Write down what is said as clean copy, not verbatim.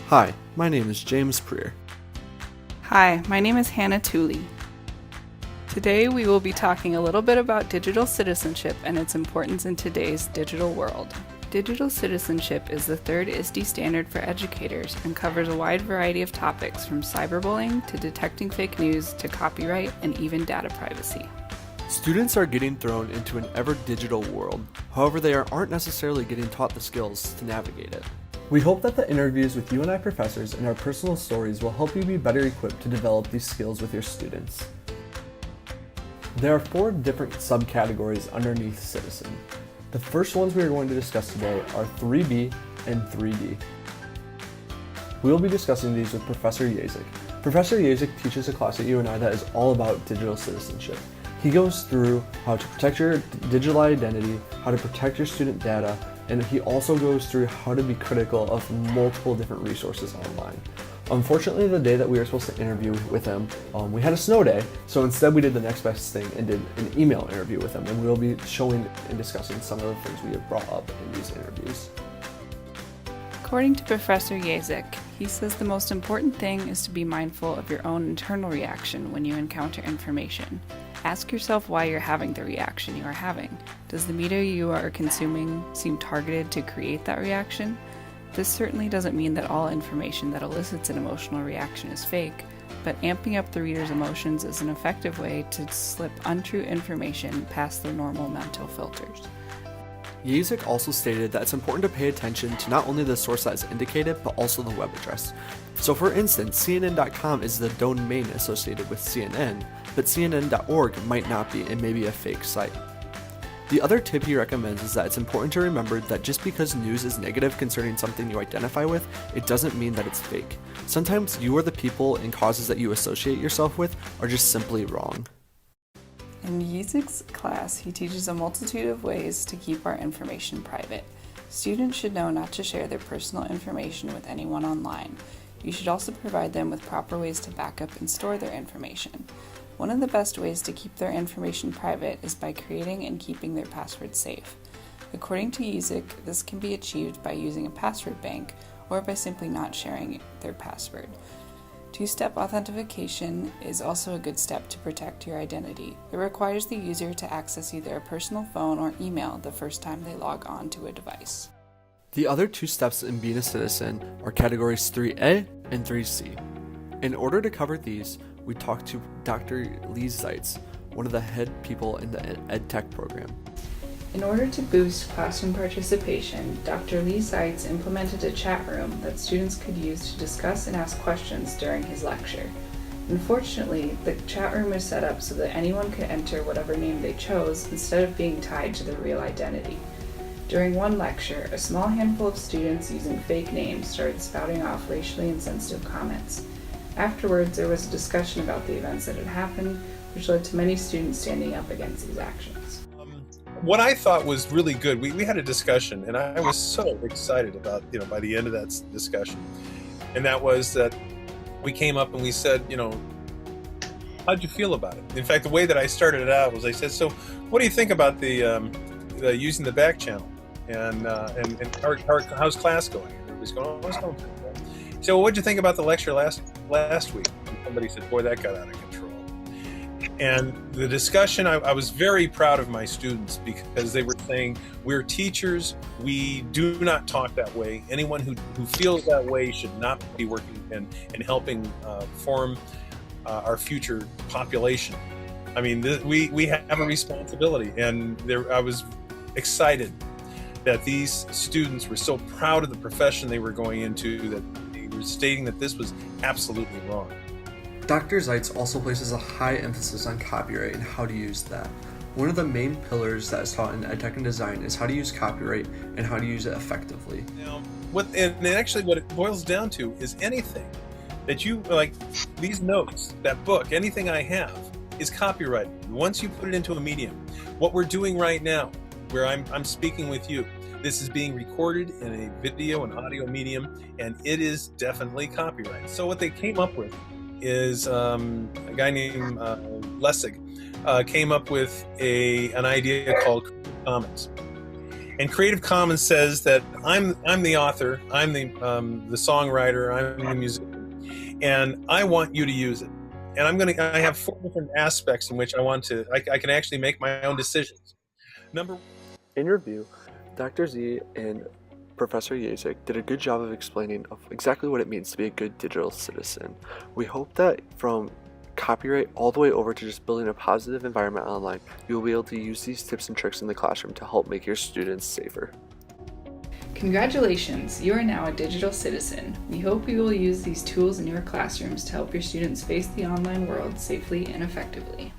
Hi, my name is James Preer. Hi, my name is Hannah Tooley. Today we will be talking a little bit about digital citizenship and its importance in today's digital world. Digital citizenship is the third ISTE standard for educators and covers a wide variety of topics from cyberbullying to detecting fake news to copyright and even data privacy. Students are getting thrown into an ever-digital world. However, they aren't necessarily getting taught the skills to navigate it. We hope that the interviews with you and I professors and our personal stories will help you be better equipped to develop these skills with your students. There are 4 different subcategories underneath citizen. The first ones we are going to discuss today are 3B and 3D. We will be discussing these with Professor Yazik. Professor Yazik teaches a class at UNI that is all about digital citizenship. He goes through how to protect your digital identity, how to protect your student data, and he also goes through how to be critical of multiple different resources online. Unfortunately, the day that we were supposed to interview with him, we had a snow day, so instead we did the next best thing and did an email interview with him, and we'll be showing and discussing some of the things we have brought up in these interviews. According to Professor Yazik, he says the most important thing is to be mindful of your own internal reaction when you encounter information. Ask yourself why you're having the reaction you are having. Does the media you are consuming seem targeted to create that reaction? This certainly doesn't mean that all information that elicits an emotional reaction is fake, but amping up the reader's emotions is an effective way to slip untrue information past the normal mental filters. Yazik also stated that it's important to pay attention to not only the source that is indicated, but also the web address. So for instance, CNN.com is the domain associated with CNN, but CNN.org might not be and may be a fake site. The other tip he recommends is that it's important to remember that just because news is negative concerning something you identify with, it doesn't mean that it's fake. Sometimes you or the people and causes that you associate yourself with are just simply wrong. In Yazik's class, he teaches a multitude of ways to keep our information private. Students should know not to share their personal information with anyone online. You should also provide them with proper ways to back up and store their information. One of the best ways to keep their information private is by creating and keeping their passwords safe. According to Yazik, this can be achieved by using a password bank or by simply not sharing their password. Two-step authentication is also a good step to protect your identity. It requires the user to access either a personal phone or email the first time they log on to a device. The other 2 steps in being a citizen are categories 3A and 3C. In order to cover these, we talked to Dr. Lee Zeitz, one of the head people in the EdTech program. In order to boost classroom participation, Dr. Lee Zeitz implemented a chat room that students could use to discuss and ask questions during his lecture. Unfortunately, the chat room is set up so that anyone could enter whatever name they chose instead of being tied to their real identity. During one lecture, a small handful of students using fake names started spouting off racially insensitive comments. Afterwards, there was a discussion about the events that had happened, which led to many students standing up against these actions. What I thought was really good, we had a discussion, and I was so excited about, by the end of that discussion. And that was that we came up and we said, how'd you feel about it? In fact, the way that I started it out was I said, so what do you think about the using the back channel? And how's class going? Everybody's going, oh, it's going pretty well. So what'd you think about the lecture last week? And somebody said, boy, that got out of control. And the discussion, I was very proud of my students because they were saying, we're teachers, we do not talk that way. Anyone who feels that way should not be working and helping form our future population. I mean, we have a responsibility, and I was excited that these students were so proud of the profession they were going into that they were stating that this was absolutely wrong. Dr. Zeitz also places a high emphasis on copyright and how to use that. One of the main pillars that is taught in EdTech and design is how to use copyright and how to use it effectively. Now, what it boils down to is anything that you, like these notes, that book, anything I have is copyrighted. Once you put it into a medium, what we're doing right now, where I'm speaking with you, this is being recorded in a video and audio medium, and it is definitely copyrighted. So what they came up with is a guy named Lessig came up with an idea called Commons. And Creative Commons says that I'm the author, I'm the songwriter, I'm the musician, and I want you to use it. And I have 4 different aspects in which I can actually make my own decisions. In review, Dr. Z and Professor Yasek did a good job of explaining exactly what it means to be a good digital citizen. We hope that from copyright all the way over to just building a positive environment online, you'll be able to use these tips and tricks in the classroom to help make your students safer. Congratulations, you are now a digital citizen. We hope you will use these tools in your classrooms to help your students face the online world safely and effectively.